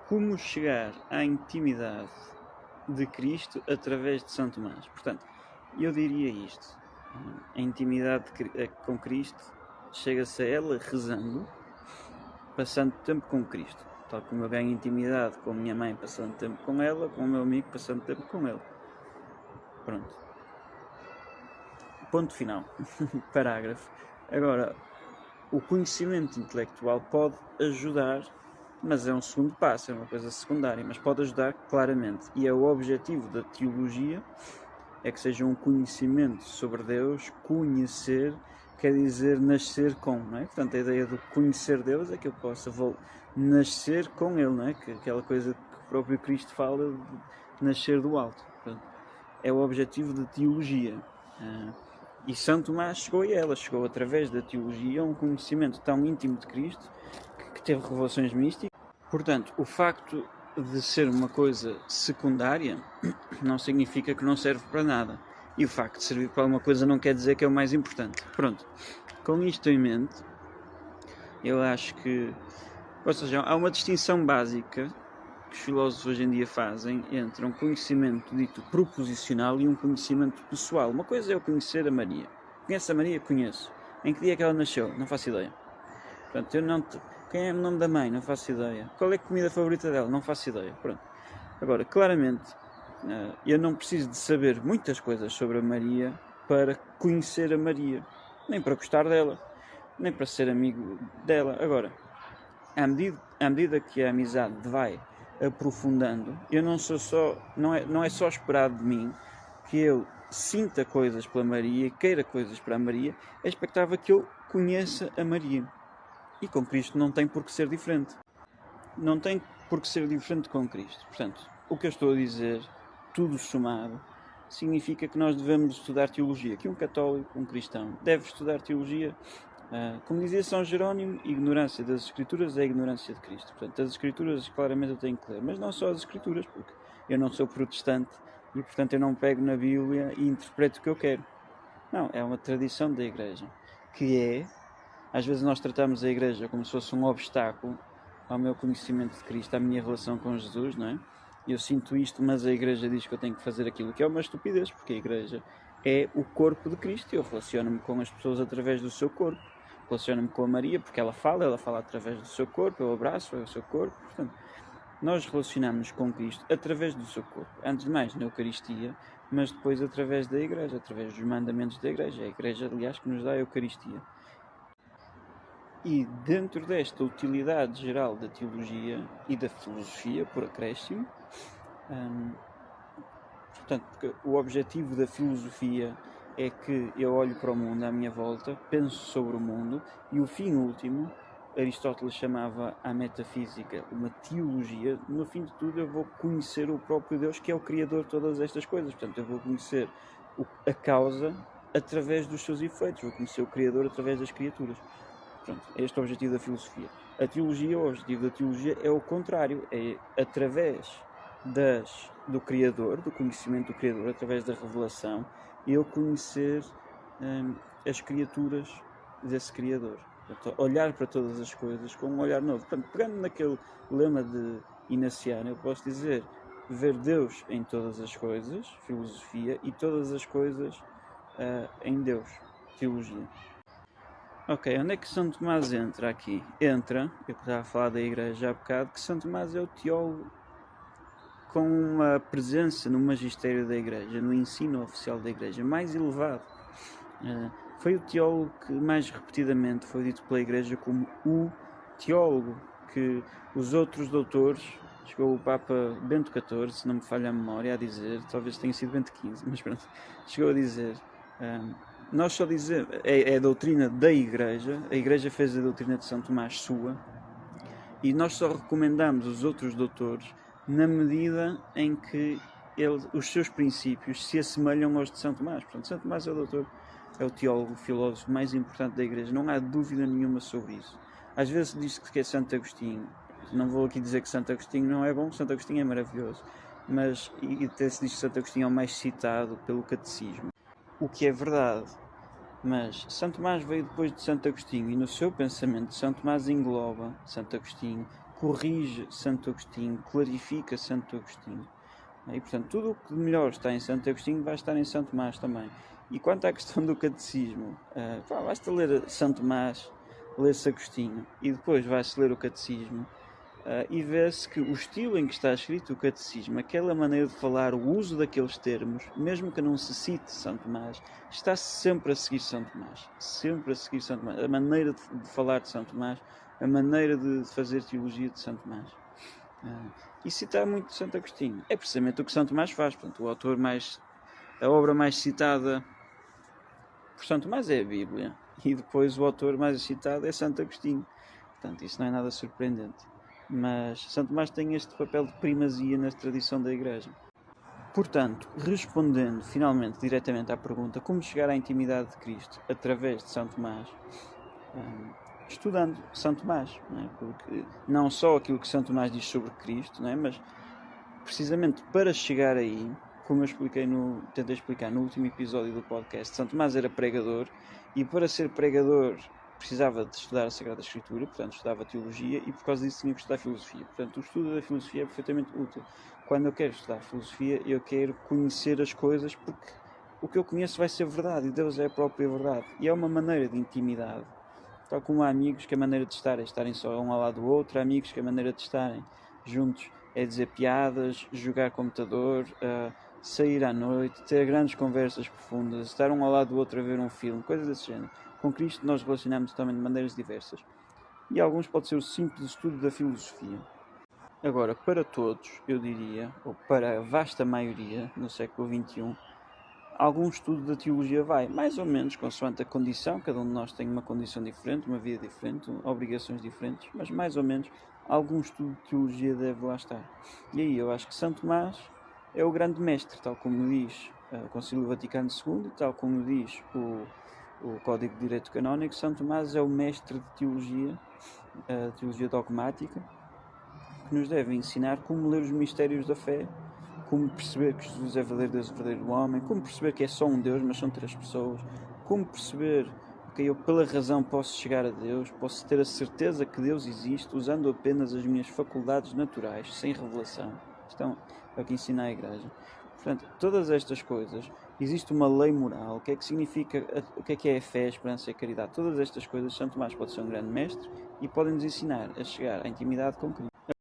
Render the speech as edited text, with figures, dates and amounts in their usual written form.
como chegar à intimidade de Cristo através de São Tomás. Portanto, eu diria isto: a intimidade com Cristo chega-se a ela rezando, passando tempo com Cristo, tal como eu ganho intimidade com a minha mãe passando tempo com ela, com o meu amigo passando tempo com ele. Pronto. Ponto final. Parágrafo. Agora, o conhecimento intelectual pode ajudar, mas é um segundo passo, é uma coisa secundária, mas pode ajudar claramente. E é o objetivo da teologia, é que seja um conhecimento sobre Deus. Conhecer quer dizer nascer com, não é? Portanto, a ideia de conhecer Deus é que eu possa nascer com Ele, não é? Que aquela coisa que o próprio Cristo fala de nascer do alto. Portanto, é o objetivo da teologia. E São Tomás chegou a ela, chegou através da teologia a um conhecimento tão íntimo de Cristo que teve revelações místicas. Portanto, o facto de ser uma coisa secundária não significa que não serve para nada. E o facto de servir para alguma coisa não quer dizer que é o mais importante. Pronto, com isto em mente, eu acho que... Ou seja, há uma distinção básica que os filósofos hoje em dia fazem entre um conhecimento dito proposicional e um conhecimento pessoal. Uma coisa é eu conhecer a Maria. Conheço a Maria? Conheço. Em que dia é que ela nasceu? Não faço ideia. Portanto, eu não... Quem é o nome da mãe? Não faço ideia. Qual é a comida favorita dela? Não faço ideia. Pronto. Agora, claramente, eu não preciso de saber muitas coisas sobre a Maria para conhecer a Maria. Nem para gostar dela. Nem para ser amigo dela. Agora, à medida que a amizade vai aprofundando, eu não é só esperado de mim que eu sinta coisas pela Maria, queira coisas para a Maria, é expectável que eu conheça a Maria. E com Cristo não tem por que ser diferente. Não tem por que ser diferente com Cristo. Portanto, o que eu estou a dizer, tudo somado, significa que nós devemos estudar teologia. Que um católico, um cristão, deve estudar teologia. Como dizia São Jerónimo, ignorância das Escrituras é ignorância de Cristo. Portanto, as Escrituras claramente eu tenho que ler, mas não só as Escrituras, porque eu não sou protestante e, portanto, eu não pego na Bíblia e interpreto o que eu quero. Não, é uma tradição da Igreja, que é... Às vezes nós tratamos a Igreja como se fosse um obstáculo ao meu conhecimento de Cristo, à minha relação com Jesus, não é? Eu sinto isto, mas a Igreja diz que eu tenho que fazer aquilo, que é uma estupidez, porque a Igreja é o corpo de Cristo. Eu relaciono-me com as pessoas através do seu corpo. Relaciono-me com a Maria porque ela fala através do seu corpo, eu abraço o seu corpo. Portanto, nós relacionamos com Cristo através do seu corpo. Antes de mais, na Eucaristia, mas depois através da Igreja, através dos mandamentos da Igreja. É a Igreja, aliás, que nos dá a Eucaristia. E dentro desta utilidade geral da teologia e da filosofia, por acréscimo, portanto, o objetivo da filosofia é que eu olho para o mundo à minha volta, penso sobre o mundo, e o fim último, Aristóteles chamava a metafísica uma teologia. No fim de tudo eu vou conhecer o próprio Deus, que é o Criador de todas estas coisas. Portanto, eu vou conhecer a causa através dos seus efeitos, vou conhecer o Criador através das criaturas. Pronto, este é o objetivo da filosofia. A teologia, o objetivo da teologia é o contrário, é através do Criador, do conhecimento do Criador, através da revelação, eu conhecer as criaturas desse Criador. Portanto, olhar para todas as coisas com um olhar novo. Portanto, pegando naquele lema de Inaciano, eu posso dizer ver Deus em todas as coisas, filosofia, e todas as coisas em Deus, teologia. Ok, onde é que São Tomás entra aqui? Entra, eu estava a falar da Igreja há bocado, que São Tomás é o teólogo com uma presença no magistério da Igreja, no ensino oficial da Igreja, mais elevado. Foi o teólogo que mais repetidamente foi dito pela Igreja como o teólogo, que os outros doutores, chegou o Papa Bento XIV, se não me falha a memória, a dizer, talvez tenha sido Bento XV, mas pronto, chegou a dizer... nós só dizemos, é a doutrina da Igreja, a Igreja fez a doutrina de São Tomás sua, e nós só recomendamos os outros doutores na medida em que os seus princípios se assemelham aos de São Tomás. Portanto, São Tomás é o doutor, é o teólogo, o filósofo mais importante da Igreja, não há dúvida nenhuma sobre isso. Às vezes diz-se que é Santo Agostinho, não vou aqui dizer que Santo Agostinho não é bom, Santo Agostinho é maravilhoso, mas e até se diz que Santo Agostinho é o mais citado pelo catecismo, o que é verdade. Mas Santo Tomás veio depois de Santo Agostinho, e no seu pensamento Santo Tomás engloba Santo Agostinho, corrige Santo Agostinho, clarifica Santo Agostinho. E, portanto, tudo o que melhor está em Santo Agostinho vai estar em Santo Tomás também. E quanto à questão do catecismo, basta ler Santo Tomás, ler-se Agostinho, e depois vai-se ler o catecismo, e vê-se que o estilo em que está escrito o catecismo, aquela maneira de falar, o uso daqueles termos, mesmo que não se cite Santo Tomás, está sempre a seguir Santo Tomás. Sempre a seguir Santo Tomás. A maneira de falar de Santo Tomás, a maneira de fazer teologia de Santo Tomás. E citar muito de Santo Agostinho. É precisamente o que Santo Tomás faz. Portanto, a obra mais citada por Santo Tomás é a Bíblia. E depois o autor mais citado é Santo Agostinho. Portanto, isso não é nada surpreendente. Mas Santo Tomás tem este papel de primazia na tradição da Igreja. Portanto, respondendo finalmente diretamente à pergunta como chegar à intimidade de Cristo através de Santo Tomás, estudando Santo Tomás, não é? Porque não só aquilo que Santo Tomás diz sobre Cristo, não é? Mas precisamente para chegar aí, como eu tentei explicar no último episódio do podcast, Santo Tomás era pregador e para ser pregador precisava de estudar a Sagrada Escritura, portanto estudava teologia e por causa disso tinha que estudar filosofia. Portanto, o estudo da filosofia é perfeitamente útil. Quando eu quero estudar filosofia, eu quero conhecer as coisas porque o que eu conheço vai ser verdade e Deus é a própria verdade. E é uma maneira de intimidade. Tal como há amigos que a maneira de estarem só um ao lado do outro, há amigos que a maneira de estarem juntos é dizer piadas, jogar computador, sair à noite, ter grandes conversas profundas, estar um ao lado do outro a ver um filme, coisas desse género. Com Cristo nós relacionamos também de maneiras diversas. E alguns pode ser o simples estudo da filosofia. Agora, para todos, eu diria, ou para a vasta maioria no século XXI, algum estudo da teologia vai, mais ou menos, consoante a condição, cada um de nós tem uma condição diferente, uma vida diferente, obrigações diferentes, mas mais ou menos algum estudo de teologia deve lá estar. E aí eu acho que Santo Tomás é o grande mestre, tal como diz o Concílio Vaticano II, tal como diz o Código de Direito Canónico. Santo Tomás é o mestre de teologia dogmática, que nos deve ensinar como ler os mistérios da fé, como perceber que Jesus é verdadeiro Deus e verdadeiro homem, como perceber que é só um Deus, mas são três pessoas, como perceber que eu pela razão posso chegar a Deus, posso ter a certeza que Deus existe usando apenas as minhas faculdades naturais, sem revelação. Isto é o que ensina a Igreja. Portanto, todas estas coisas, existe uma lei moral, o que é que significa, o que é a fé, a esperança e a caridade. Todas estas coisas, Santo Tomás pode ser um grande mestre e podem nos ensinar a chegar à intimidade com Cristo.